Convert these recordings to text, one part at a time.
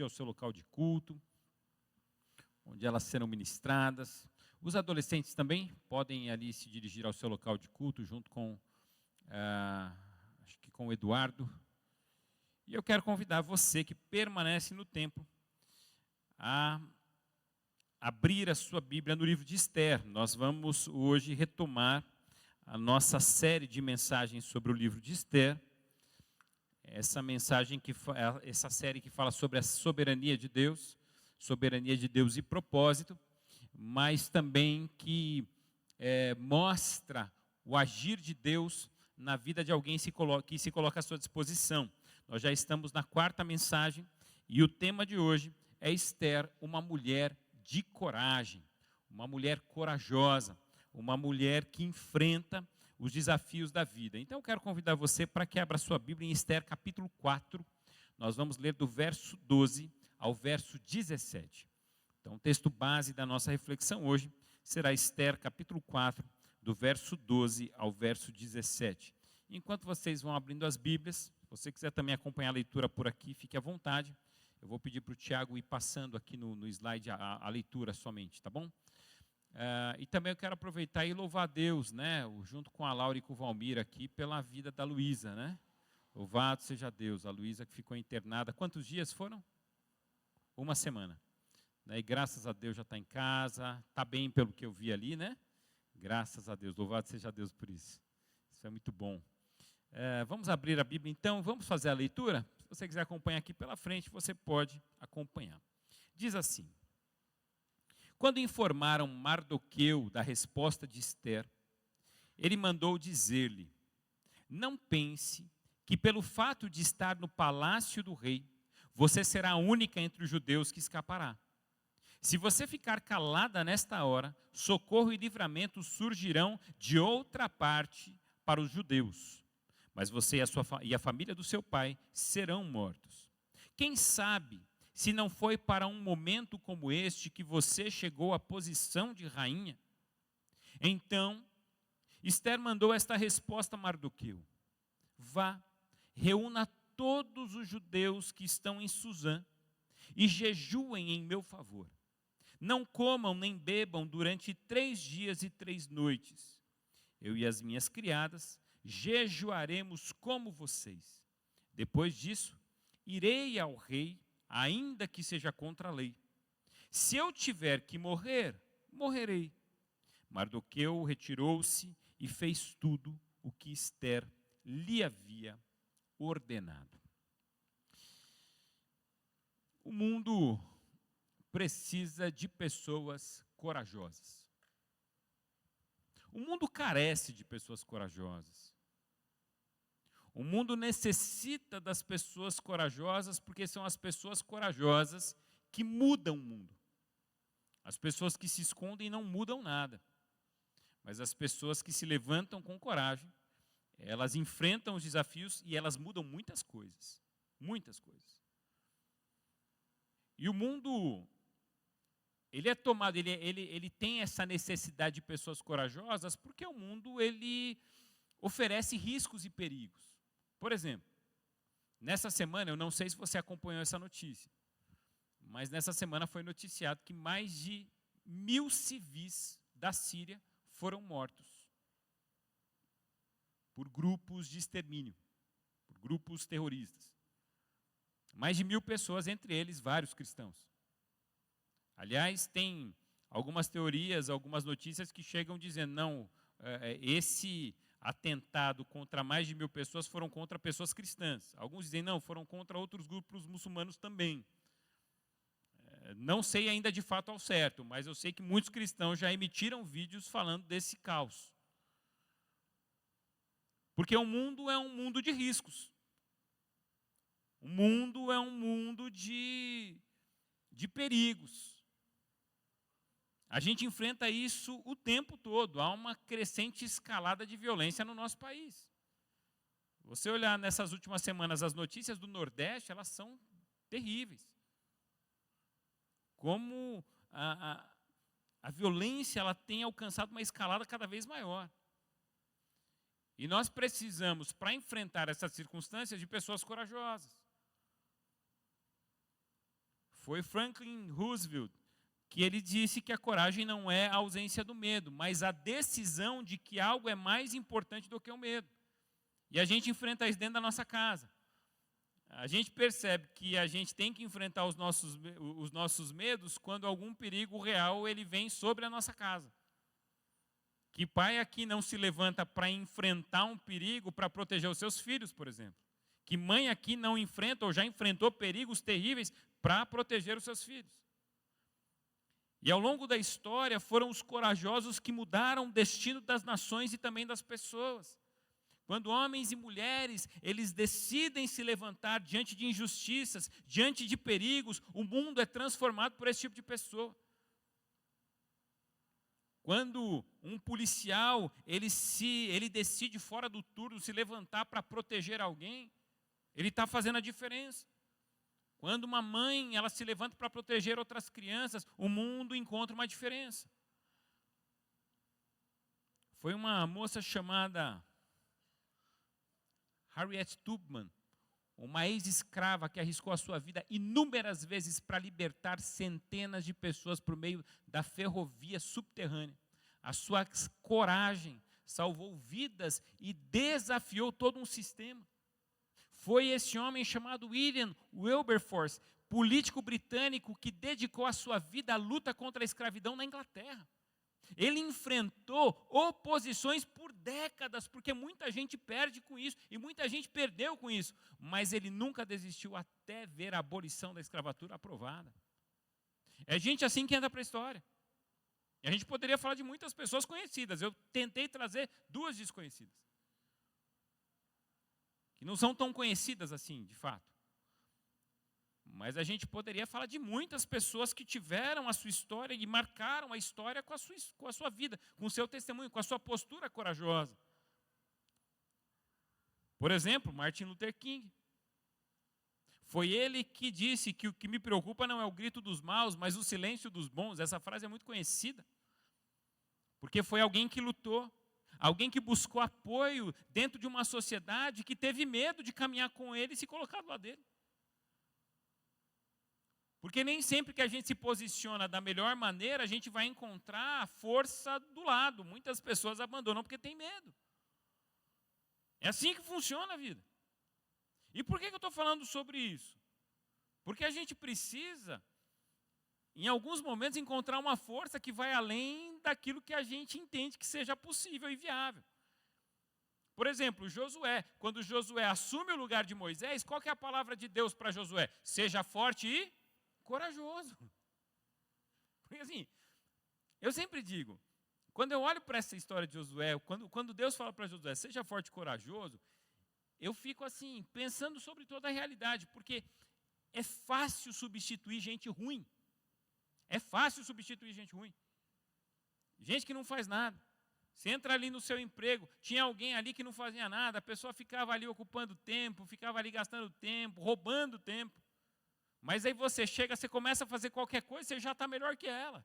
ao seu local de culto, onde elas serão ministradas. Os adolescentes também podem ali se dirigir ao seu local de culto, junto com, acho que com o Eduardo. E eu quero convidar você que permanece no templo a abrir a sua Bíblia no livro de Esther. Nós vamos hoje retomar a nossa série de mensagens sobre o livro de Esther. Essa série que fala sobre a soberania de Deus e propósito, mas também que mostra o agir de Deus na vida de alguém que se coloca à sua disposição. Nós já estamos na 4ª mensagem e o tema de hoje é Esther, uma mulher de coragem, uma mulher corajosa, uma mulher que enfrenta os desafios da vida. Então eu quero convidar você para que abra sua Bíblia em Esther capítulo 4. Nós vamos ler do verso 12 ao verso 17. Então o texto base da nossa reflexão hoje será Esther capítulo 4, do verso 12 ao verso 17. Enquanto vocês vão abrindo as Bíblias, se você quiser também acompanhar a leitura por aqui, fique à vontade. Eu vou pedir para o Tiago ir passando aqui no slide a leitura somente, tá bom? E também eu quero aproveitar e louvar a Deus, né, junto com a Laura e com o Valmir aqui, pela vida da Luísa, né? Louvado seja Deus, a Luísa que ficou internada. Quantos dias foram? 1 semana. Né? E graças a Deus já está em casa, está bem pelo que eu vi ali, né? Graças a Deus, louvado seja Deus por isso. Isso é muito bom. Vamos abrir a Bíblia então, vamos fazer a leitura? Se você quiser acompanhar aqui pela frente, você pode acompanhar. Diz assim: quando informaram Mardoqueu da resposta de Esther, ele mandou dizer-lhe: não pense que pelo fato de estar no palácio do rei, você será a única entre os judeus que escapará. Se você ficar calada nesta hora, socorro e livramento surgirão de outra parte para os judeus. Mas você e a família do seu pai serão mortos. Quem sabe se não foi para um momento como este que você chegou à posição de rainha? Então, Esther mandou esta resposta a Mardoqueu: vá, reúna todos os judeus que estão em Suzã e jejuem em meu favor. Não comam nem bebam durante 3 dias e 3 noites. Eu e as minhas criadas jejuaremos como vocês. Depois disso, irei ao rei, ainda que seja contra a lei. Se eu tiver que morrer, morrerei. Mardoqueu retirou-se e fez tudo o que Esther lhe havia ordenado. O mundo precisa de pessoas corajosas. O mundo carece de pessoas corajosas. O mundo necessita das pessoas corajosas, porque são as pessoas corajosas que mudam o mundo. As pessoas que se escondem não mudam nada. Mas as pessoas que se levantam com coragem, elas enfrentam os desafios e elas mudam muitas coisas. Muitas coisas. E o mundo, ele é tomado, ele tem essa necessidade de pessoas corajosas, porque o mundo, ele oferece riscos e perigos. Por exemplo, nessa semana, eu não sei se você acompanhou essa notícia, mas nessa semana foi noticiado que mais de 1.000 civis da Síria foram mortos por grupos de extermínio, por grupos terroristas. Mais de 1.000 pessoas, entre eles vários cristãos. Aliás, tem algumas teorias, algumas notícias que chegam dizendo, não, esse atentado contra mais de 1.000 pessoas foram contra pessoas cristãs. Alguns dizem, não, foram contra outros grupos muçulmanos também. Não sei ainda de fato ao certo, mas eu sei que muitos cristãos já emitiram vídeos falando desse caos. Porque o mundo é um mundo de riscos. O mundo é um mundo de perigos. A gente enfrenta isso o tempo todo. Há uma crescente escalada de violência no nosso país. Você olhar nessas últimas semanas as notícias do Nordeste, elas são terríveis. Como a violência ela tem alcançado uma escalada cada vez maior. E nós precisamos, para enfrentar essas circunstâncias, de pessoas corajosas. Foi Franklin Roosevelt que ele disse que a coragem não é a ausência do medo, mas a decisão de que algo é mais importante do que o medo. E a gente enfrenta isso dentro da nossa casa. A gente percebe que a gente tem que enfrentar os nossos medos quando algum perigo real ele vem sobre a nossa casa. Que pai aqui não se levanta para enfrentar um perigo para proteger os seus filhos, por exemplo? Que mãe aqui não enfrenta ou já enfrentou perigos terríveis para proteger os seus filhos? E ao longo da história foram os corajosos que mudaram o destino das nações e também das pessoas. Quando homens e mulheres, eles decidem se levantar diante de injustiças, diante de perigos, o mundo é transformado por esse tipo de pessoa. Quando um policial, ele decide fora do turno se levantar para proteger alguém, ele está fazendo a diferença. Quando uma mãe, ela se levanta para proteger outras crianças, o mundo encontra uma diferença. Foi uma moça chamada Harriet Tubman, uma ex-escrava que arriscou a sua vida inúmeras vezes para libertar centenas de pessoas por meio da ferrovia subterrânea. A sua coragem salvou vidas e desafiou todo um sistema. Foi esse homem chamado William Wilberforce, político britânico, que dedicou a sua vida à luta contra a escravidão na Inglaterra. Ele enfrentou oposições por décadas, porque muita gente perde com isso, e muita gente perdeu com isso, mas ele nunca desistiu até ver a abolição da escravatura aprovada. É gente assim que entra para a história. E a gente poderia falar de muitas pessoas conhecidas, eu tentei trazer 2 desconhecidas, que não são tão conhecidas assim, de fato. Mas a gente poderia falar de muitas pessoas que tiveram a sua história e marcaram a história com a sua vida, com o seu testemunho, com a sua postura corajosa. Por exemplo, Martin Luther King. Foi ele que disse que o que me preocupa não é o grito dos maus, mas o silêncio dos bons. Essa frase é muito conhecida, porque foi alguém que lutou, alguém que buscou apoio dentro de uma sociedade que teve medo de caminhar com ele e se colocar do lado dele. Porque nem sempre que a gente se posiciona da melhor maneira, a gente vai encontrar a força do lado. Muitas pessoas abandonam porque tem medo. É assim que funciona a vida. E por que eu estou falando sobre isso? Porque a gente precisa, em alguns momentos, encontrar uma força que vai além daquilo que a gente entende que seja possível e viável. Por exemplo, Josué. Quando Josué assume o lugar de Moisés, qual que é a palavra de Deus para Josué? Seja forte e corajoso. Porque assim, eu sempre digo, quando eu olho para essa história de Josué, quando Deus fala para Josué, seja forte e corajoso, eu fico assim, pensando sobre toda a realidade, porque é fácil substituir gente ruim. É fácil substituir gente ruim. Gente que não faz nada. Você entra ali no seu emprego, tinha alguém ali que não fazia nada, a pessoa ficava ali ocupando tempo, ficava ali gastando tempo, roubando tempo. Mas aí você chega, você começa a fazer qualquer coisa, você já está melhor que ela.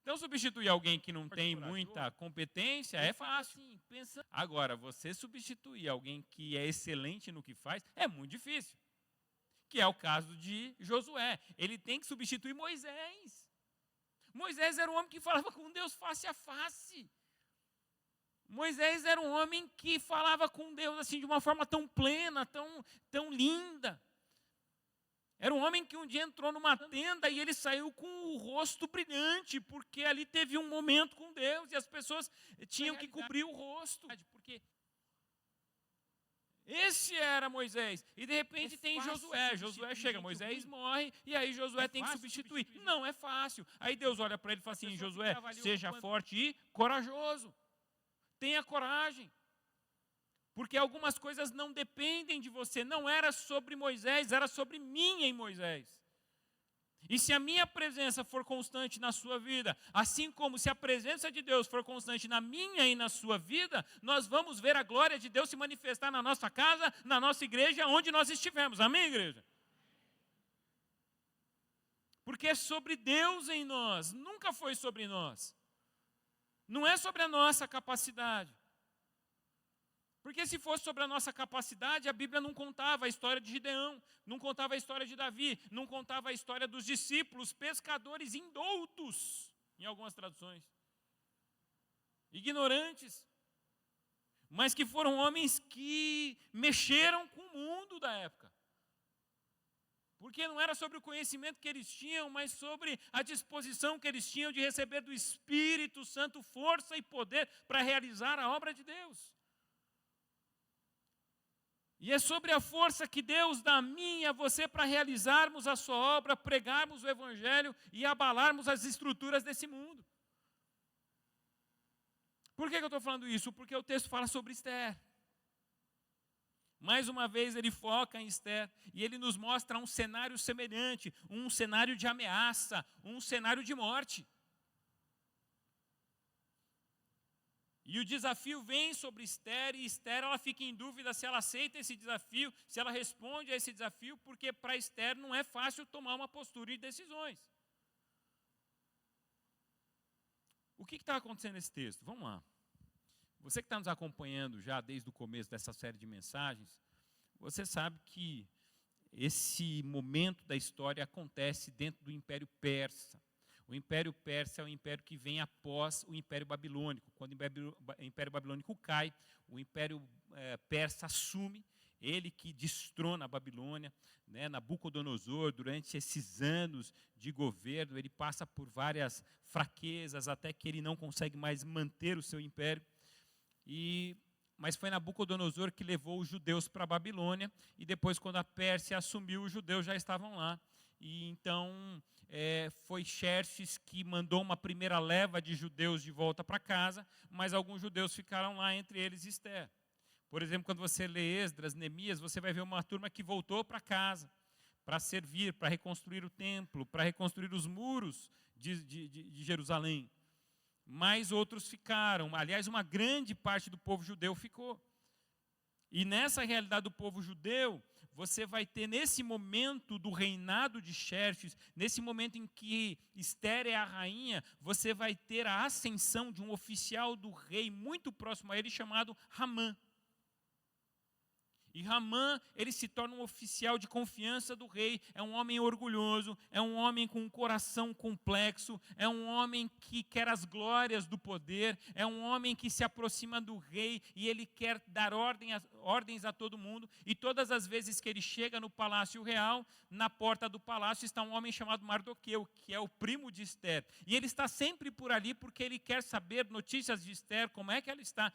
Então, substituir alguém que não tem muita competência é fácil. Agora, você substituir alguém que é excelente no que faz é muito difícil. Que é o caso de Josué. Ele tem que substituir Moisés. Moisés era um homem que falava com Deus face a face. Moisés era um homem que falava com Deus assim, de uma forma tão plena, tão linda. Era um homem que um dia entrou numa tenda e ele saiu com o rosto brilhante, porque ali teve um momento com Deus e as pessoas tinham que cobrir o rosto. Porque esse era Moisés. E de repente tem Josué. Josué chega, Moisés morre e aí Josué tem que substituir. Não é fácil. Aí Deus olha para ele e fala assim, Josué, seja forte e corajoso. Tenha coragem. Porque algumas coisas não dependem de você. Não era sobre Moisés, era sobre mim em Moisés. E se a minha presença for constante na sua vida, assim como se a presença de Deus for constante na minha e na sua vida, nós vamos ver a glória de Deus se manifestar na nossa casa, na nossa igreja, onde nós estivermos. Amém, igreja? Porque é sobre Deus em nós, nunca foi sobre nós. Não é sobre a nossa capacidade. Porque se fosse sobre a nossa capacidade, a Bíblia não contava a história de Gideão, não contava a história de Davi, não contava a história dos discípulos, pescadores indoutos, em algumas traduções. Ignorantes, mas que foram homens que mexeram com o mundo da época. Porque não era sobre o conhecimento que eles tinham, mas sobre a disposição que eles tinham de receber do Espírito Santo força e poder para realizar a obra de Deus. E é sobre a força que Deus dá a mim e a você para realizarmos a sua obra, pregarmos o Evangelho e abalarmos as estruturas desse mundo. Por que eu estou falando isso? Porque o texto fala sobre Esther. Mais uma vez ele foca em Esther e ele nos mostra um cenário semelhante, um cenário de ameaça, um cenário de morte. E o desafio vem sobre Esther, e Esther ela fica em dúvida se ela aceita esse desafio, se ela responde a esse desafio, porque para Esther não é fácil tomar uma postura e decisões. O que está acontecendo nesse texto? Vamos lá. Você que está nos acompanhando já desde o começo dessa série de mensagens, você sabe que esse momento da história acontece dentro do Império Persa. O Império Persa é o império que vem após o Império Babilônico. Quando o Império Babilônico cai, o Império Persa assume, ele que destrona a Babilônia, né? Nabucodonosor, durante esses anos de governo, ele passa por várias fraquezas, até que ele não consegue mais manter o seu império. Mas foi Nabucodonosor que levou os judeus para a Babilônia, e depois, quando a Pérsia assumiu, os judeus já estavam lá. E então foi Xerxes que mandou uma primeira leva de judeus de volta para casa, mas alguns judeus ficaram lá, entre eles Esther. Por exemplo, quando você lê Esdras, Neemias, você vai ver uma turma que voltou para casa, para servir, para reconstruir o templo, para reconstruir os muros de Jerusalém. Mas outros ficaram, aliás, uma grande parte do povo judeu ficou. E nessa realidade do povo judeu, você vai ter nesse momento do reinado de Xerxes, nesse momento em que Esther é a rainha, você vai ter a ascensão de um oficial do rei muito próximo a ele, chamado Ramã. E Ramã, ele se torna um oficial de confiança do rei, é um homem orgulhoso, é um homem com um coração complexo, é um homem que quer as glórias do poder, é um homem que se aproxima do rei e ele quer dar ordens a todo mundo. E todas as vezes que ele chega no palácio real, na porta do palácio está um homem chamado Mardoqueu, que é o primo de Esther. E ele está sempre por ali porque ele quer saber notícias de Esther, como é que ela está.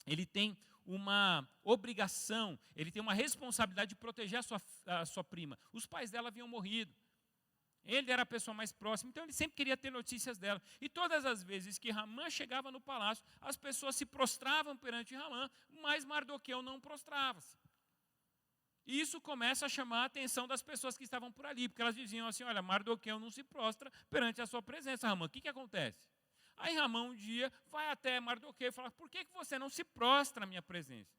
Ele tem uma obrigação, ele tem uma responsabilidade de proteger a sua prima. Os pais dela haviam morrido. Ele era a pessoa mais próxima, então ele sempre queria ter notícias dela. E todas as vezes que Ramã chegava no palácio, as pessoas se prostravam perante Ramã, mas Mardoqueu não prostrava-se. E isso começa a chamar a atenção das pessoas que estavam por ali, porque elas diziam assim: olha, Mardoqueu não se prostra perante a sua presença, Ramã, o que acontece? Aí Ramã um dia vai até Mardoqueu e fala: por que você não se prostra à minha presença?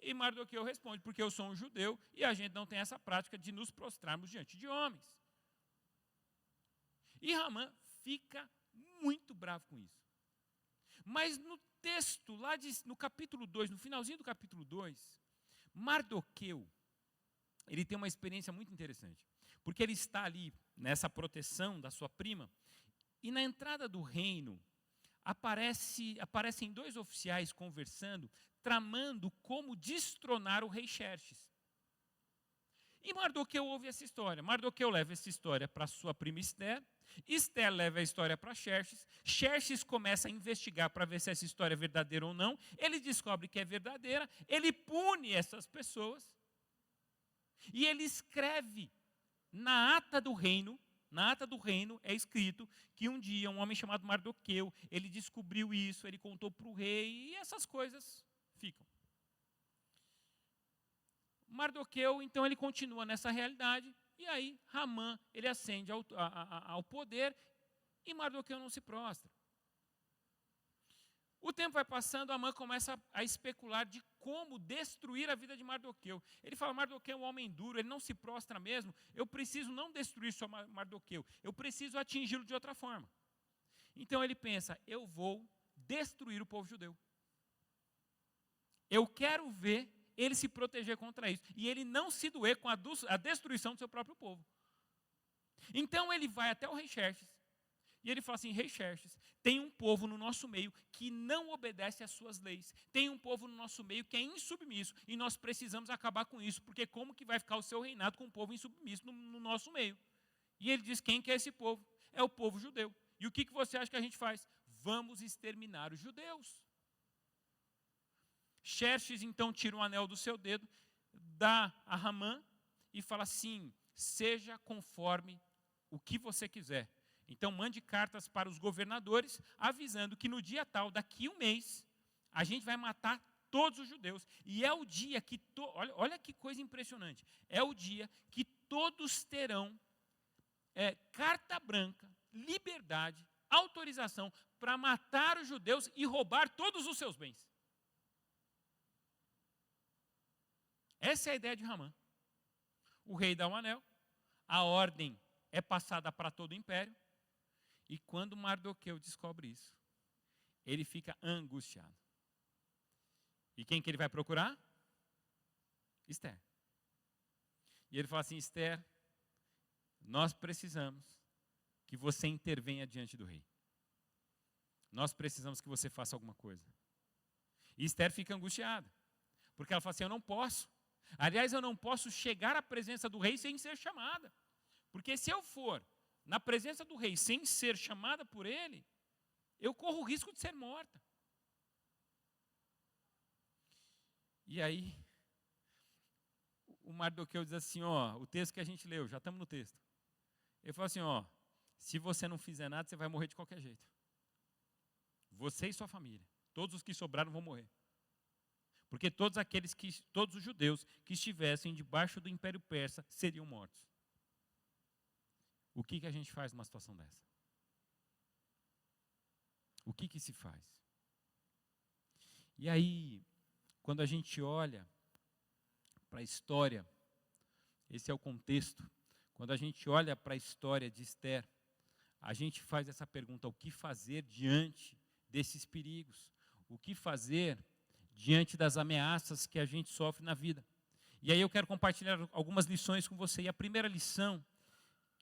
E Mardoqueu responde: porque eu sou um judeu e a gente não tem essa prática de nos prostrarmos diante de homens. E Ramã fica muito bravo com isso. Mas no texto, lá no capítulo 2, no finalzinho do capítulo 2, Mardoqueu, ele tem uma experiência muito interessante. Porque ele está ali, nessa proteção da sua prima, e na entrada do reino, aparecem dois oficiais conversando, tramando como destronar o rei Xerxes. E Mardoqueu ouve essa história. Mardoqueu leva essa história para sua prima Esther. Esther leva a história para Xerxes. Xerxes começa a investigar para ver se essa história é verdadeira ou não. Ele descobre que é verdadeira. Ele pune essas pessoas. E ele escreve na ata do reino. Na ata do reino é escrito que um dia um homem chamado Mardoqueu, ele descobriu isso, ele contou para o rei e essas coisas ficam. Mardoqueu, então, ele continua nessa realidade e aí Ramã, ele ascende ao poder e Mardoqueu não se prostra. O tempo vai passando, Amã começa a especular de como destruir a vida de Mardoqueu. Ele fala: Mardoqueu é um homem duro, ele não se prostra mesmo, eu preciso não destruir só Mardoqueu, eu preciso atingi-lo de outra forma. Então ele pensa: eu vou destruir o povo judeu. Eu quero ver ele se proteger contra isso. E ele não se doer com a destruição do seu próprio povo. Então ele vai até o rei Xerxes. E ele fala assim: rei Xerxes, tem um povo no nosso meio que não obedece às suas leis. Tem um povo no nosso meio que é insubmisso. E nós precisamos acabar com isso. Porque como que vai ficar o seu reinado com um povo insubmisso no nosso meio? E ele diz: quem que é esse povo? É o povo judeu. E o que você acha que a gente faz? Vamos exterminar os judeus. Xerxes então tira um anel do seu dedo, dá a Ramã e fala assim: seja conforme o que você quiser. Então mande cartas para os governadores, avisando que no dia tal, daqui um mês, a gente vai matar todos os judeus. E é o dia que, olha que coisa impressionante, é o dia que todos terão carta branca, liberdade, autorização para matar os judeus e roubar todos os seus bens. Essa é a ideia de Ramã. O rei dá um anel, a ordem é passada para todo o império, e quando Mardoqueu descobre isso, ele fica angustiado. E quem que ele vai procurar? Esther. E ele fala assim: Esther, nós precisamos que você intervenha diante do rei. Nós precisamos que você faça alguma coisa. E Esther fica angustiada, porque ela fala assim: eu não posso. Aliás, eu não posso chegar à presença do rei sem ser chamada. Porque se eu for na presença do rei sem ser chamada por ele, eu corro o risco de ser morta. E aí, o Mardoqueu diz assim, o texto que a gente leu, já estamos no texto. Ele falou assim, se você não fizer nada, você vai morrer de qualquer jeito. Você e sua família, todos os que sobraram vão morrer. Porque todos os judeus que estivessem debaixo do Império Persa seriam mortos. O que a gente faz numa situação dessa? O que se faz? E aí, quando a gente olha para a história, esse é o contexto, quando a gente olha para a história de Esther, a gente faz essa pergunta: o que fazer diante desses perigos? O que fazer diante das ameaças que a gente sofre na vida? E aí eu quero compartilhar algumas lições com você. E a primeira lição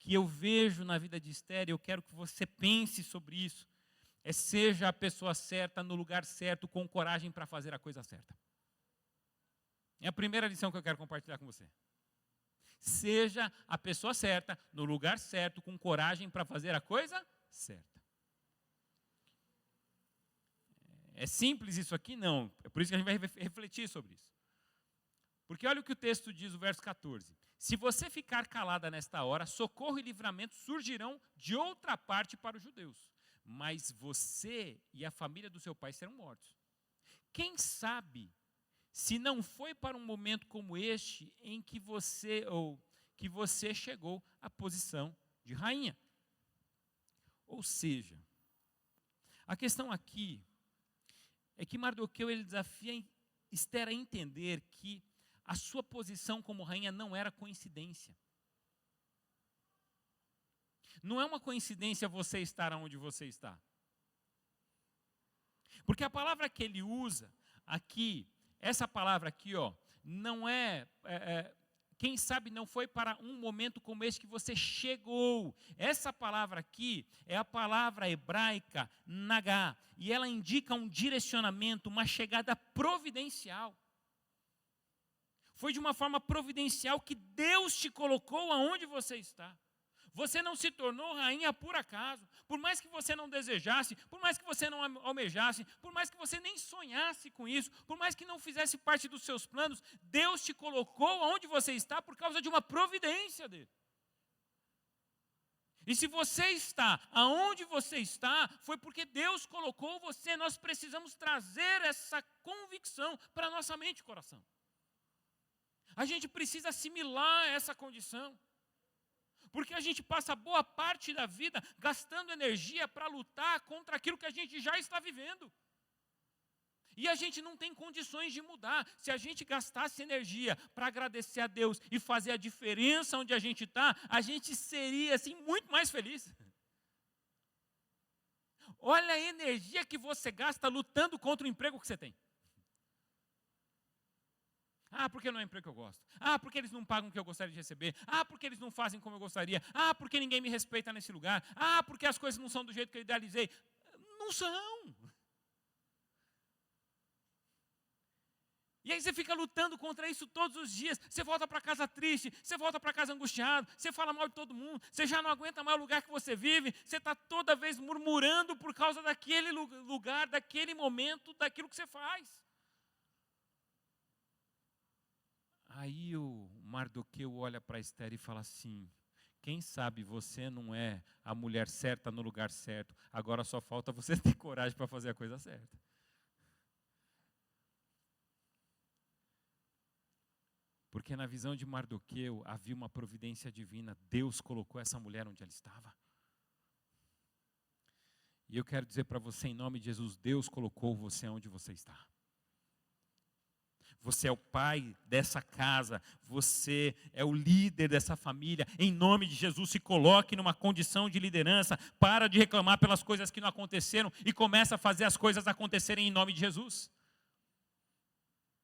que eu vejo na vida de Esther, eu quero que você pense sobre isso, seja a pessoa certa, no lugar certo, com coragem para fazer a coisa certa. É a primeira lição que eu quero compartilhar com você. Seja a pessoa certa, no lugar certo, com coragem para fazer a coisa certa. É simples isso aqui? Não. É por isso que a gente vai refletir sobre isso. Porque olha o que o texto diz, o verso 14. Se você ficar calada nesta hora, socorro e livramento surgirão de outra parte para os judeus. Mas você e a família do seu pai serão mortos. Quem sabe se não foi para um momento como este em que você chegou à posição de rainha. Ou seja, a questão aqui é que Mardoqueu ele desafia Esther a entender que a sua posição como rainha não era coincidência. Não é uma coincidência você estar onde você está. Porque a palavra que ele usa aqui, essa palavra aqui, não quem sabe não foi para um momento como esse que você chegou. Essa palavra aqui é a palavra hebraica nagá, e ela indica um direcionamento, uma chegada providencial. Foi de uma forma providencial que Deus te colocou aonde você está. Você não se tornou rainha por acaso. Por mais que você não desejasse, por mais que você não almejasse, por mais que você nem sonhasse com isso, por mais que não fizesse parte dos seus planos, Deus te colocou aonde você está por causa de uma providência dele. E se você está aonde você está, foi porque Deus colocou você. Nós precisamos trazer essa convicção para a nossa mente e coração. A gente precisa assimilar essa condição. Porque a gente passa boa parte da vida gastando energia para lutar contra aquilo que a gente já está vivendo. E a gente não tem condições de mudar. Se a gente gastasse energia para agradecer a Deus e fazer a diferença onde a gente está, a gente seria assim muito mais feliz. Olha a energia que você gasta lutando contra o emprego que você tem. Ah, porque não é um emprego que eu gosto. Ah, porque eles não pagam o que eu gostaria de receber. Ah, porque eles não fazem como eu gostaria. Ah, porque ninguém me respeita nesse lugar. Ah, porque as coisas não são do jeito que eu idealizei. Não são. E aí você fica lutando contra isso todos os dias. Você volta para casa triste, você volta para casa angustiado, você fala mal de todo mundo, você já não aguenta mais o lugar que você vive, você está toda vez murmurando por causa daquele lugar, daquele momento, daquilo que você faz. Aí o Mardoqueu olha para Esther e fala assim: quem sabe você não é a mulher certa no lugar certo, agora só falta você ter coragem para fazer a coisa certa. Porque na visão de Mardoqueu havia uma providência divina, Deus colocou essa mulher onde ela estava. E eu quero dizer para você, em nome de Jesus, Deus colocou você onde você está. Você é o pai dessa casa, você é o líder dessa família. Em nome de Jesus, se coloque numa condição de liderança. Para de reclamar pelas coisas que não aconteceram e começa a fazer as coisas acontecerem em nome de Jesus.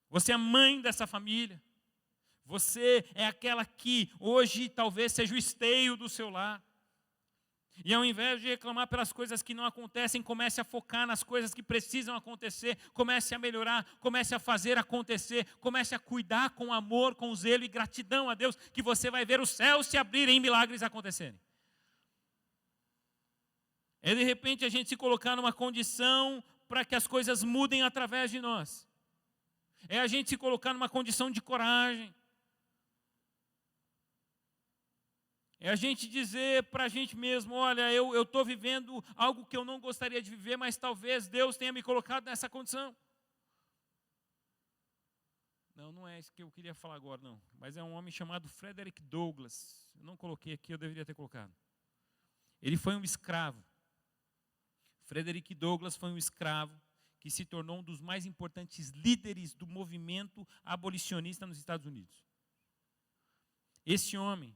Você é a mãe dessa família. Você é aquela que hoje talvez seja o esteio do seu lar. E ao invés de reclamar pelas coisas que não acontecem, comece a focar nas coisas que precisam acontecer, comece a melhorar, comece a fazer acontecer, comece a cuidar com amor, com zelo e gratidão a Deus, que você vai ver os céus se abrirem e milagres acontecerem. É de repente a gente se colocar numa condição para que as coisas mudem através de nós. É a gente se colocar numa condição de coragem. É a gente dizer para a gente mesmo, olha, eu estou vivendo algo que eu não gostaria de viver, mas talvez Deus tenha me colocado nessa condição. Não é isso que eu queria falar agora, não. Mas é um homem chamado Frederick Douglass. Eu não coloquei aqui, eu deveria ter colocado. Ele foi um escravo. Frederick Douglass foi um escravo que se tornou um dos mais importantes líderes do movimento abolicionista nos Estados Unidos. Esse homem,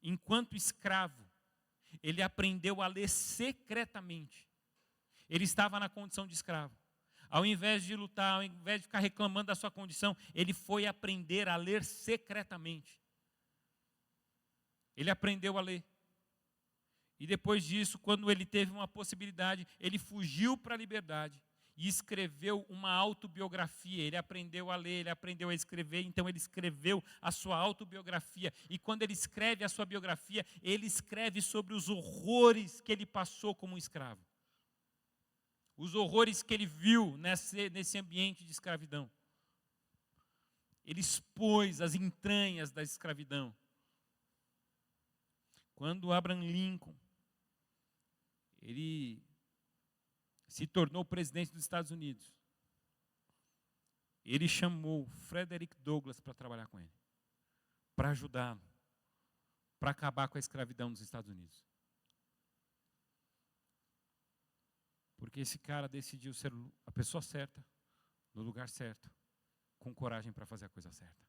enquanto escravo, ele aprendeu a ler secretamente. Ele estava na condição de escravo. Ao invés de lutar, ao invés de ficar reclamando da sua condição, ele foi aprender a ler secretamente. Ele aprendeu a ler. E depois disso, quando ele teve uma possibilidade, ele fugiu para a liberdade e escreveu uma autobiografia. Ele aprendeu a ler, ele aprendeu a escrever, então ele escreveu a sua autobiografia. E quando ele escreve a sua biografia, ele escreve sobre os horrores que ele passou como um escravo. Os horrores que ele viu nesse ambiente de escravidão. Ele expôs as entranhas da escravidão. Quando Abraham Lincoln, ele se tornou presidente dos Estados Unidos, ele chamou Frederick Douglass para trabalhar com ele, para ajudá-lo, para acabar com a escravidão nos Estados Unidos. Porque esse cara decidiu ser a pessoa certa, no lugar certo, com coragem para fazer a coisa certa.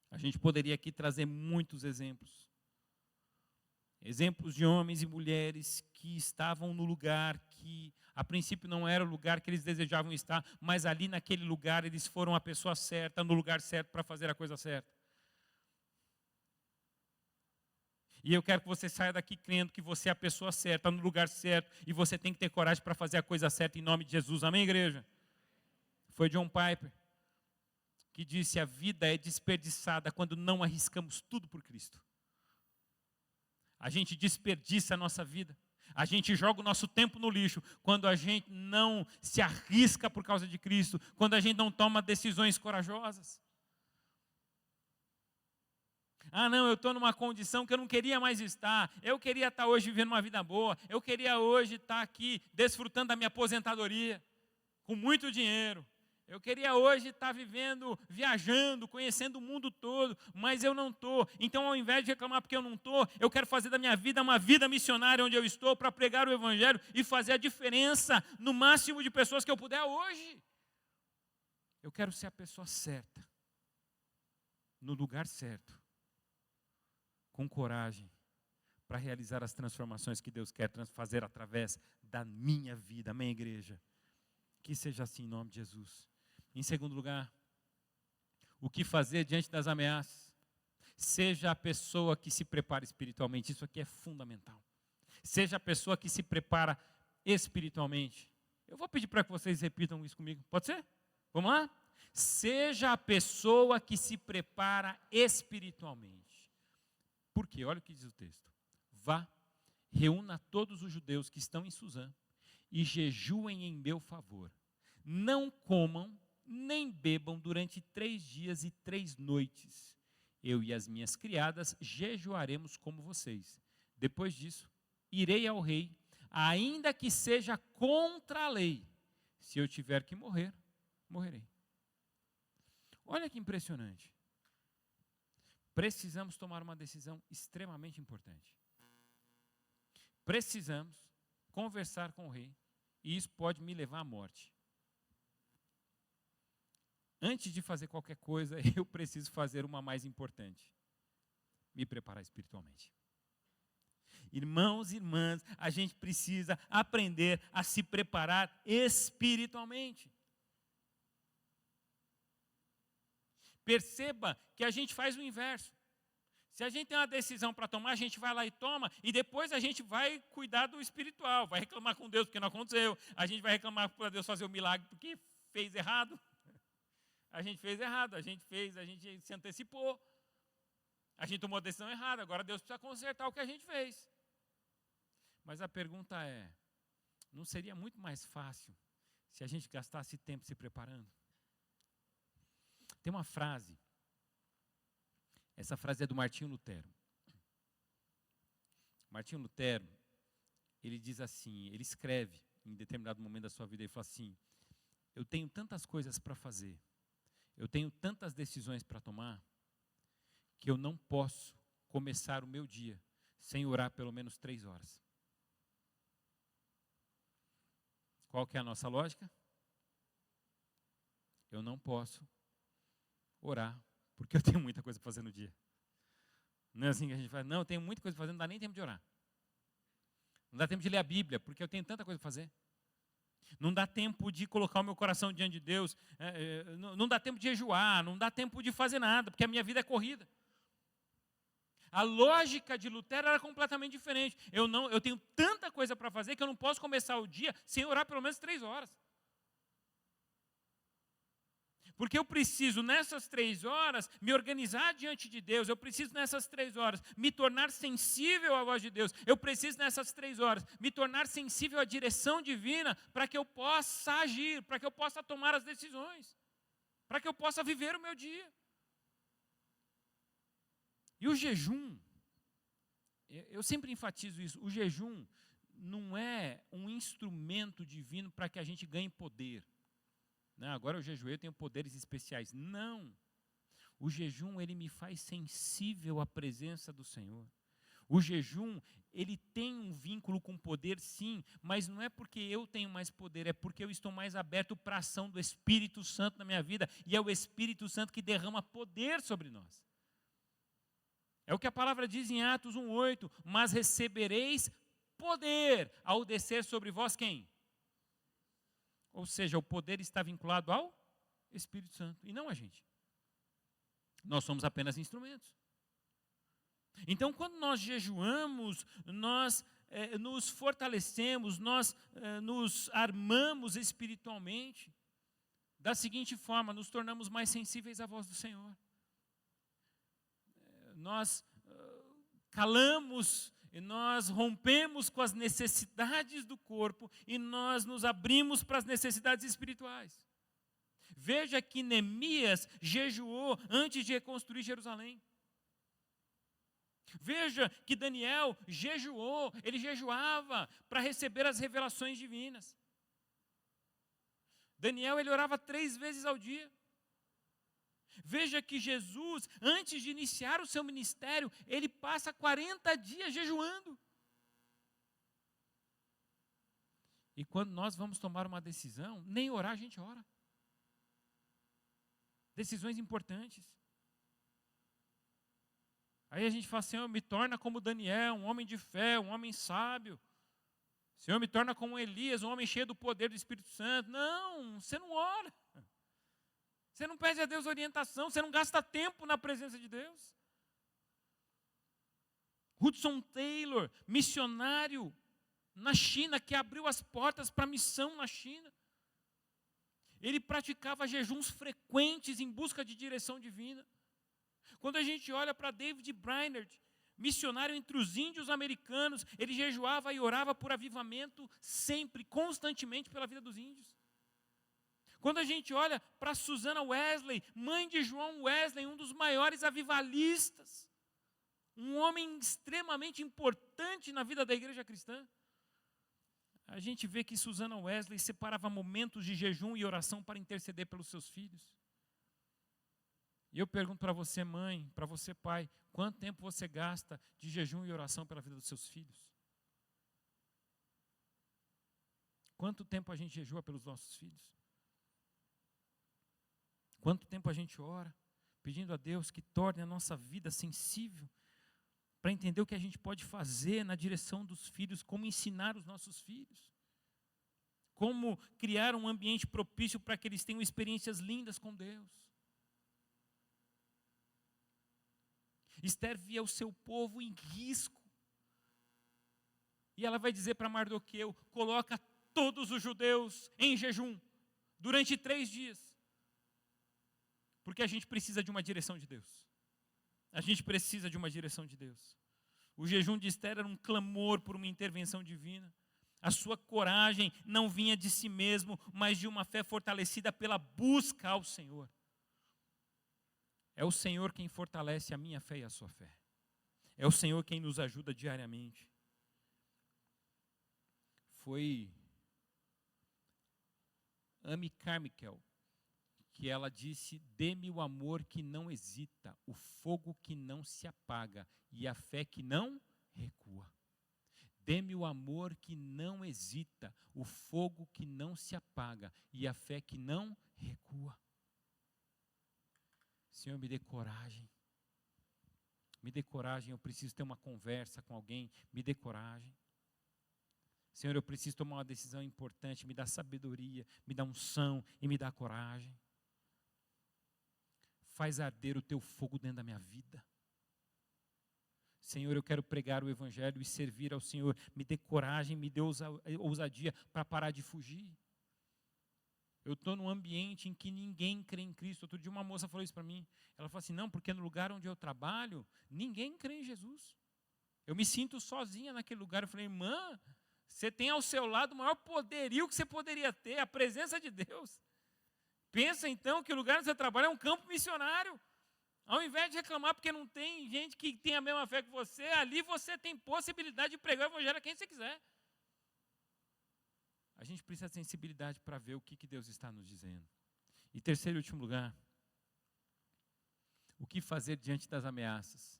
A gente poderia aqui trazer muitos exemplos. Exemplos de homens e mulheres que estavam no lugar que, a princípio, não era o lugar que eles desejavam estar, mas ali naquele lugar eles foram a pessoa certa, no lugar certo para fazer a coisa certa. E eu quero que você saia daqui crendo que você é a pessoa certa, no lugar certo, e você tem que ter coragem para fazer a coisa certa em nome de Jesus. Amém, igreja? Foi John Piper que disse: a vida é desperdiçada quando não arriscamos tudo por Cristo. A gente desperdiça a nossa vida. A gente joga o nosso tempo no lixo quando a gente não se arrisca por causa de Cristo, quando a gente não toma decisões corajosas. Ah, não, eu estou numa condição que eu não queria mais estar. Eu queria estar hoje vivendo uma vida boa. Eu queria hoje estar aqui desfrutando da minha aposentadoria, com muito dinheiro. Eu queria hoje estar vivendo, viajando, conhecendo o mundo todo, mas eu não estou. Então, ao invés de reclamar porque eu não estou, eu quero fazer da minha vida uma vida missionária onde eu estou para pregar o Evangelho e fazer a diferença no máximo de pessoas que eu puder hoje. Eu quero ser a pessoa certa, no lugar certo, com coragem, para realizar as transformações que Deus quer fazer através da minha vida. Amém, igreja? Que seja assim em nome de Jesus. Em segundo lugar, o que fazer diante das ameaças. Seja a pessoa que se prepara espiritualmente, isso aqui é fundamental. Seja a pessoa que se prepara espiritualmente. Eu vou pedir para que vocês repitam isso comigo, pode ser? Vamos lá? Seja a pessoa que se prepara espiritualmente. Por quê? Olha o que diz o texto. Vá, reúna todos os judeus que estão em Suzã e jejuem em meu favor. Não comam nem bebam durante 3 dias e 3 noites. Eu e as minhas criadas jejuaremos como vocês. Depois disso, irei ao rei, ainda que seja contra a lei. Se eu tiver que morrer, morrerei. Olha que impressionante. Precisamos tomar uma decisão extremamente importante. Precisamos conversar com o rei, e isso pode me levar à morte. Antes de fazer qualquer coisa, eu preciso fazer uma mais importante: me preparar espiritualmente. Irmãos e irmãs, a gente precisa aprender a se preparar espiritualmente. Perceba que a gente faz o inverso. Se a gente tem uma decisão para tomar, a gente vai lá e toma, e depois a gente vai cuidar do espiritual, vai reclamar com Deus porque não aconteceu, a gente vai reclamar para Deus fazer o milagre porque fez errado. A gente fez errado, a gente se antecipou, a gente tomou a decisão errada, agora Deus precisa consertar o que a gente fez. Mas a pergunta é, não seria muito mais fácil se a gente gastasse tempo se preparando? Tem uma frase, essa frase é do Martinho Lutero. Martinho Lutero, ele diz assim, ele escreve em determinado momento da sua vida, ele fala assim: eu tenho tantas coisas para fazer, eu tenho tantas decisões para tomar, que eu não posso começar o meu dia sem orar pelo menos 3 horas. Qual que é a nossa lógica? Eu não posso orar, porque eu tenho muita coisa para fazer no dia. Não é assim que a gente fala, não, eu tenho muita coisa para fazer, não dá nem tempo de orar. Não dá tempo de ler a Bíblia, porque eu tenho tanta coisa para fazer. Não dá tempo de colocar o meu coração diante de Deus, não dá tempo de jejuar, não dá tempo de fazer nada, porque a minha vida é corrida. A lógica de Lutero era completamente diferente. Eu tenho tanta coisa para fazer que eu não posso começar o dia sem orar pelo menos 3 horas. Porque eu preciso, nessas 3 horas, me organizar diante de Deus. Eu preciso, nessas 3 horas, me tornar sensível à voz de Deus. Eu preciso, nessas 3 horas, me tornar sensível à direção divina para que eu possa agir, para que eu possa tomar as decisões, para que eu possa viver o meu dia. E o jejum, eu sempre enfatizo isso, o jejum não é um instrumento divino para que a gente ganhe poder. Não, agora eu jejuei, eu tenho poderes especiais. Não. O jejum, ele me faz sensível à presença do Senhor. O jejum, ele tem um vínculo com poder, sim, mas não é porque eu tenho mais poder, é porque eu estou mais aberto para a ação do Espírito Santo na minha vida, e é o Espírito Santo que derrama poder sobre nós. É o que a palavra diz em Atos 1:8, mas recebereis poder ao descer sobre vós quem? Ou seja, o poder está vinculado ao Espírito Santo, e não a gente. Nós somos apenas instrumentos. Então, quando nós jejuamos, nós nos fortalecemos, nós nos armamos espiritualmente, da seguinte forma, nos tornamos mais sensíveis à voz do Senhor. Nós calamos, e nós rompemos com as necessidades do corpo e nós nos abrimos para as necessidades espirituais. Veja que Neemias jejuou antes de reconstruir Jerusalém. Veja que Daniel jejuou, ele jejuava para receber as revelações divinas. Daniel, ele orava 3 vezes ao dia. Veja que Jesus, antes de iniciar o seu ministério, ele passa 40 dias jejuando. E quando nós vamos tomar uma decisão, nem orar a gente ora. Decisões importantes. Aí a gente fala, Senhor, me torna como Daniel, um homem de fé, um homem sábio. Senhor, me torna como Elias, um homem cheio do poder do Espírito Santo. Não, você não ora. Você não pede a Deus orientação, você não gasta tempo na presença de Deus. Hudson Taylor, missionário na China, que abriu as portas para a missão na China. Ele praticava jejuns frequentes em busca de direção divina. Quando a gente olha para David Brainerd, missionário entre os índios americanos, ele jejuava e orava por avivamento sempre, constantemente pela vida dos índios. Quando a gente olha para Susana Wesley, mãe de João Wesley, um dos maiores avivalistas, um homem extremamente importante na vida da igreja cristã, a gente vê que Susana Wesley separava momentos de jejum e oração para interceder pelos seus filhos. E eu pergunto para você, mãe, para você, pai, quanto tempo você gasta de jejum e oração pela vida dos seus filhos? Quanto tempo a gente jejua pelos nossos filhos? Quanto tempo a gente ora, pedindo a Deus que torne a nossa vida sensível, para entender o que a gente pode fazer na direção dos filhos, como ensinar os nossos filhos, como criar um ambiente propício para que eles tenham experiências lindas com Deus. Esther via o seu povo em risco, e ela vai dizer para Mardoqueu: coloca todos os judeus em jejum, durante 3 dias, porque a gente precisa de uma direção de Deus. A gente precisa de uma direção de Deus. O jejum de Esther era um clamor por uma intervenção divina. A sua coragem não vinha de si mesmo, mas de uma fé fortalecida pela busca ao Senhor. É o Senhor quem fortalece a minha fé e a sua fé. É o Senhor quem nos ajuda diariamente. Foi Amy Carmichael que ela disse: dê-me o amor que não hesita, o fogo que não se apaga e a fé que não recua. Dê-me o amor que não hesita, o fogo que não se apaga e a fé que não recua. Senhor, me dê coragem. Me dê coragem, eu preciso ter uma conversa com alguém, me dê coragem. Senhor, eu preciso tomar uma decisão importante, me dá sabedoria, me dá unção e me dá coragem. Faz arder o teu fogo dentro da minha vida. Senhor, eu quero pregar o Evangelho e servir ao Senhor. Me dê coragem, me dê ousadia para parar de fugir. Eu estou num ambiente em que ninguém crê em Cristo. Outro dia uma moça falou isso para mim. Ela falou assim: não, porque no lugar onde eu trabalho, ninguém crê em Jesus. Eu me sinto sozinha naquele lugar. Eu falei: irmã, você tem ao seu lado o maior poderio que você poderia ter, a presença de Deus. Pensa então que o lugar onde você trabalha é um campo missionário. Ao invés de reclamar porque não tem gente que tem a mesma fé que você, ali você tem possibilidade de pregar o Evangelho a quem você quiser. A gente precisa de sensibilidade para ver o que Deus está nos dizendo. E terceiro e último lugar, o que fazer diante das ameaças?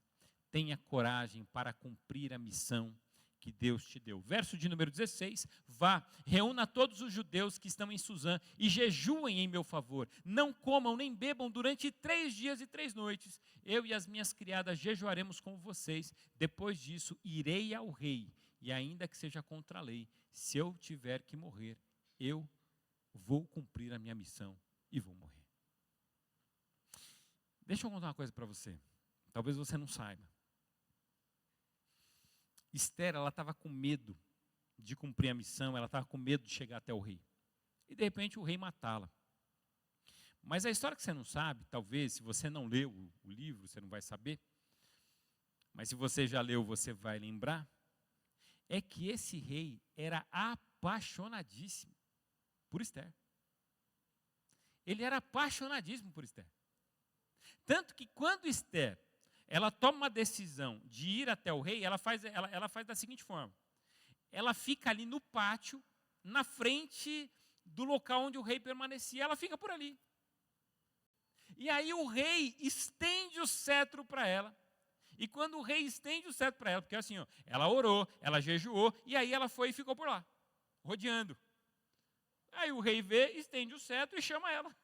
Tenha coragem para cumprir a missão que Deus te deu. Verso de número 16, vá, reúna todos os judeus que estão em Suzã e jejuem em meu favor. Não comam nem bebam durante 3 dias e 3 noites. Eu e as minhas criadas jejuaremos com vocês. Depois disso, irei ao rei, e ainda que seja contra a lei, se eu tiver que morrer, eu vou cumprir a minha missão e vou morrer. Deixa eu contar uma coisa para você. Talvez você não saiba. Esther, ela estava com medo de cumprir a missão, ela estava com medo de chegar até o rei. E de repente o rei matá-la. Mas a história que você não sabe, talvez, se você não leu o livro, você não vai saber. Mas se você já leu, você vai lembrar. É que esse rei era apaixonadíssimo por Esther. Ele era apaixonadíssimo por Esther. Tanto que quando Esther ela toma uma decisão de ir até o rei, ela faz da seguinte forma: ela fica ali no pátio, na frente do local onde o rei permanecia, ela fica por ali. E aí o rei estende o cetro para ela, e quando o rei estende o cetro para ela, porque assim, ó, ela orou, ela jejuou, e aí ela foi e ficou por lá, rodeando. Aí o rei vê, estende o cetro e chama ela.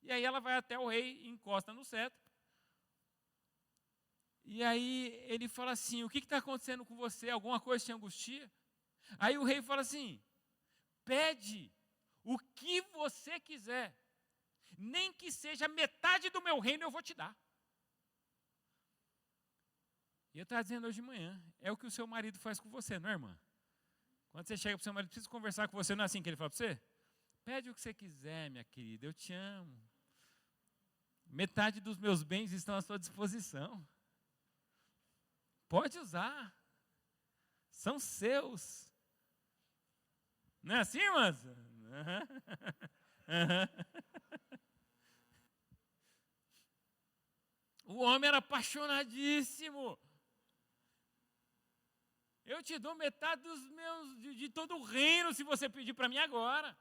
E aí ela vai até o rei e encosta no cetro. E aí ele fala assim: o que está acontecendo com você? Alguma coisa te angustia? Aí o rei fala assim: pede o que você quiser, Nem que seja metade do meu reino eu vou te dar. E eu estava dizendo hoje de manhã, é o que o seu marido faz com você, não é, irmã? Quando você chega para o seu marido, preciso conversar com você, não é assim que ele fala para você? Pede o que você quiser, minha querida, eu te amo. Metade dos meus bens estão à sua disposição. Pode usar. São seus. Não é assim, irmãs? O homem era apaixonadíssimo. Eu te dou metade dos meus, de todo o reino, se você pedir para mim agora.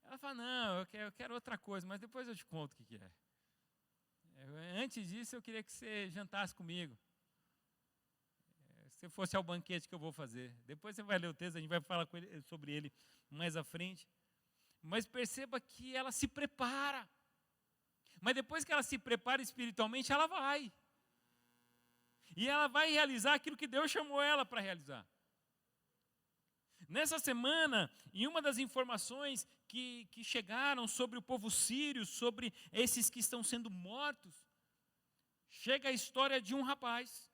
Ela fala, não, eu quero outra coisa, mas depois eu te conto o que é. Antes disso, eu queria que você jantasse comigo. Se fosse ao banquete que eu vou fazer. Depois você vai ler o texto, a gente vai falar sobre ele mais à frente. Mas perceba que ela se prepara. Mas depois que ela se prepara espiritualmente, ela vai. E ela vai realizar aquilo que Deus chamou ela para realizar. Nessa semana, em uma das informações que chegaram sobre o povo sírio, sobre esses que estão sendo mortos, chega a história de um rapaz,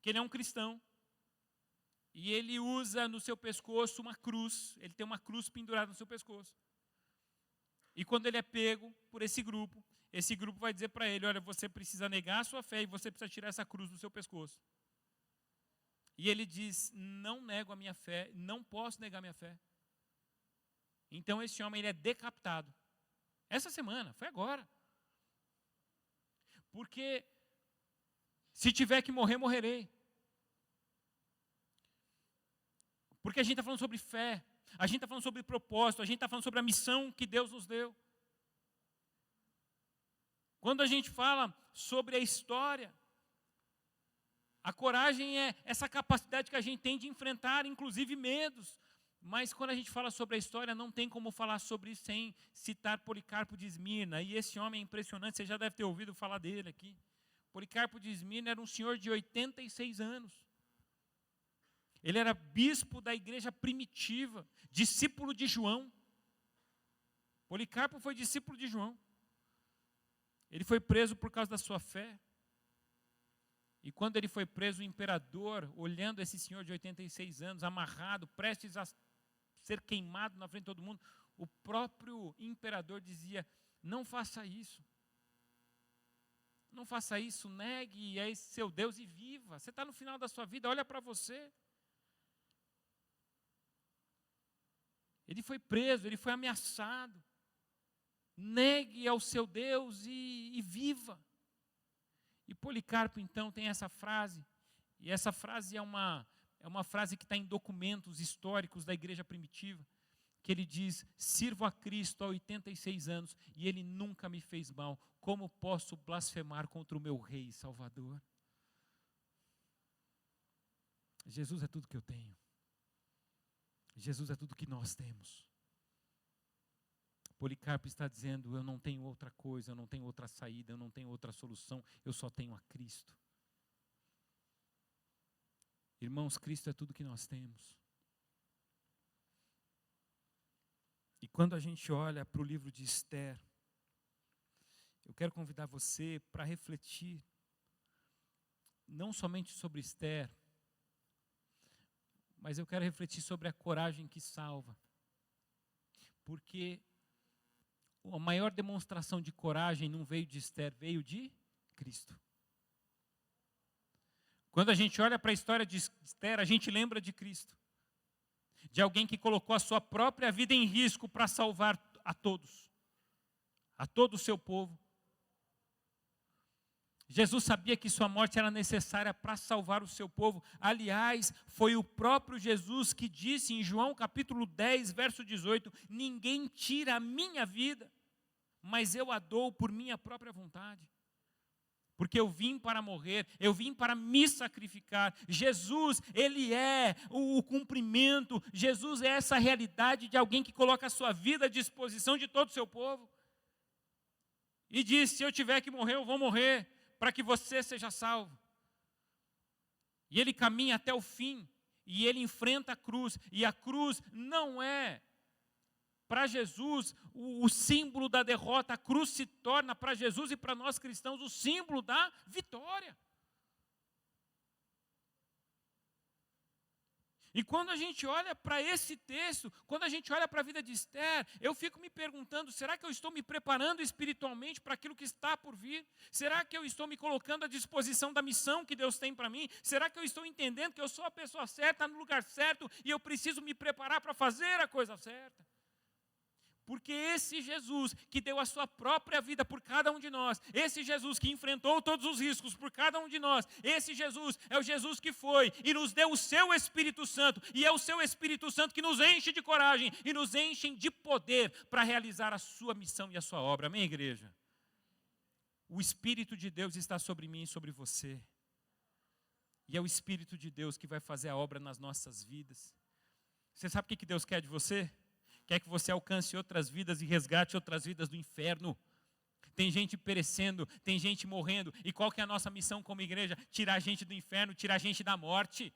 que ele é um cristão, e ele usa no seu pescoço uma cruz, ele tem uma cruz pendurada no seu pescoço. E quando ele é pego por esse grupo vai dizer para ele, olha, você precisa negar a sua fé e você precisa tirar essa cruz do seu pescoço. E ele diz, não nego a minha fé, não posso negar a minha fé. Então esse homem ele é decapitado. Essa semana, foi agora. Porque se tiver que morrer, morrerei. Porque a gente está falando sobre fé, a gente está falando sobre propósito, a gente está falando sobre a missão que Deus nos deu. Quando a gente fala sobre a história, a coragem é essa capacidade que a gente tem de enfrentar, inclusive, medos. Mas quando a gente fala sobre a história, não tem como falar sobre isso sem citar Policarpo de Esmirna. E esse homem é impressionante, você já deve ter ouvido falar dele aqui. Policarpo de Esmirna era um senhor de 86 anos. Ele era bispo da igreja primitiva, discípulo de João. Policarpo foi discípulo de João. Ele foi preso por causa da sua fé. E quando ele foi preso, o imperador, olhando esse senhor de 86 anos, amarrado, prestes a ser queimado na frente de todo mundo, o próprio imperador dizia, não faça isso. Não faça isso, negue a esse seu Deus e viva. Você está no final da sua vida, olha para você. Ele foi preso, ele foi ameaçado. Negue ao seu Deus e viva. E Policarpo, então, tem essa frase, e essa frase é uma frase que está em documentos históricos da igreja primitiva, que ele diz, sirvo a Cristo há 86 anos, e ele nunca me fez mal, como posso blasfemar contra o meu Rei e Salvador? Jesus é tudo que eu tenho. Jesus é tudo que nós temos. Policarpo está dizendo, eu não tenho outra coisa, eu não tenho outra saída, eu não tenho outra solução, eu só tenho a Cristo. Irmãos, Cristo é tudo que nós temos. E quando a gente olha para o livro de Esther, eu quero convidar você para refletir, não somente sobre Esther, mas eu quero refletir sobre a coragem que salva. Porque a maior demonstração de coragem não veio de Esther, veio de Cristo. Quando a gente olha para a história de Esther, a gente lembra de Cristo. De alguém que colocou a sua própria vida em risco para salvar a todos. A todo o seu povo. Jesus sabia que sua morte era necessária para salvar o seu povo. Aliás, foi o próprio Jesus que disse em João capítulo 10, verso 18, ninguém tira a minha vida, mas eu a dou por minha própria vontade. Porque eu vim para morrer, eu vim para me sacrificar. Jesus, Ele é o cumprimento, Jesus é essa realidade de alguém que coloca a sua vida à disposição de todo o seu povo. E diz, se eu tiver que morrer, eu vou morrer, para que você seja salvo. E Ele caminha até o fim, E ele enfrenta a cruz. E a cruz não é, para Jesus, o símbolo da derrota. A cruz se torna, para Jesus e para nós cristãos, o símbolo da vitória. E quando a gente olha para esse texto, quando a gente olha para a vida de Esther, eu fico me perguntando, será que eu estou me preparando espiritualmente para aquilo que está por vir? Será que eu estou me colocando à disposição da missão que Deus tem para mim? Será que eu estou entendendo que eu sou a pessoa certa, no lugar certo, e eu preciso me preparar para fazer a coisa certa? Porque esse Jesus que deu a sua própria vida por cada um de nós, esse Jesus que enfrentou todos os riscos por cada um de nós, esse Jesus é o Jesus que foi e nos deu o seu Espírito Santo, e é o seu Espírito Santo que nos enche de coragem e nos enche de poder para realizar a sua missão e a sua obra. Amém, igreja? O Espírito de Deus está sobre mim e sobre você. E é o Espírito de Deus que vai fazer a obra nas nossas vidas. Você sabe o que Deus quer de você? Quer que você alcance outras vidas e resgate outras vidas do inferno. Tem gente perecendo, tem gente morrendo. E qual que é a nossa missão como igreja? Tirar a gente do inferno, tirar a gente da morte.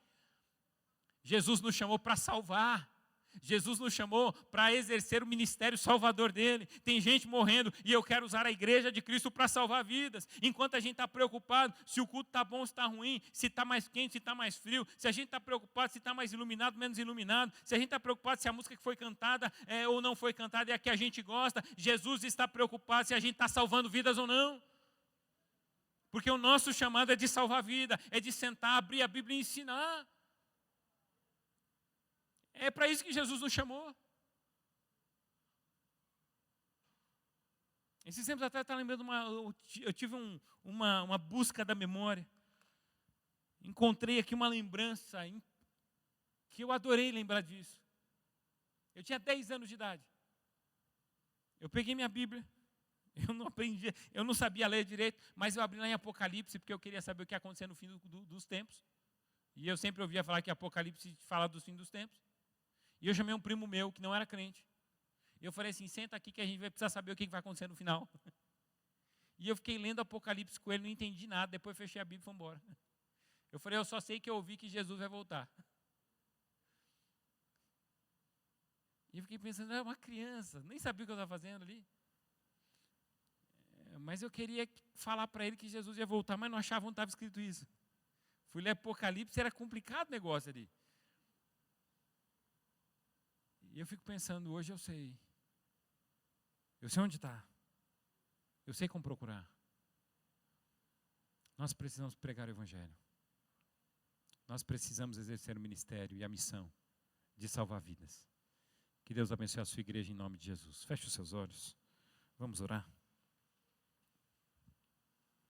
Jesus nos chamou para salvar. Jesus nos chamou para exercer o ministério salvador dele. Tem gente morrendo e eu quero usar a igreja de Cristo para salvar vidas. Enquanto a gente está preocupado se o culto está bom ou está ruim, se está mais quente, se está mais frio, se a gente está preocupado se está mais iluminado, menos iluminado, se a gente está preocupado se a música que foi cantada ou não foi cantada é a que a gente gosta, Jesus está preocupado se a gente está salvando vidas ou não. Porque o nosso chamado é de salvar vida, é de sentar, abrir a Bíblia e ensinar. É para isso que Jesus nos chamou. Esses tempos atrás, eu estava lembrando, eu tive uma busca da memória. Encontrei aqui uma lembrança que eu adorei lembrar disso. Eu tinha 10 anos de idade. Eu peguei minha Bíblia. Eu não aprendi, eu não sabia ler direito, mas eu abri lá em Apocalipse, porque eu queria saber o que ia acontecer no fim dos tempos. E eu sempre ouvia falar que Apocalipse fala do fim dos tempos. E eu chamei um primo meu, que não era crente. E eu falei assim, senta aqui que a gente vai precisar saber o que vai acontecer no final. E eu fiquei lendo Apocalipse com ele, não entendi nada. Depois fechei a Bíblia e fui embora. Eu falei, eu só sei que eu ouvi que Jesus vai voltar. E eu fiquei pensando, é uma criança, nem sabia o que eu estava fazendo ali. Mas eu queria falar para ele que Jesus ia voltar, mas não achava onde estava escrito isso. Fui ler Apocalipse, era complicado o negócio ali. E eu fico pensando, hoje eu sei. Eu sei onde está. Eu sei como procurar. Nós precisamos pregar o Evangelho. Nós precisamos exercer o ministério e a missão de salvar vidas. Que Deus abençoe a sua igreja em nome de Jesus. Feche os seus olhos. Vamos orar.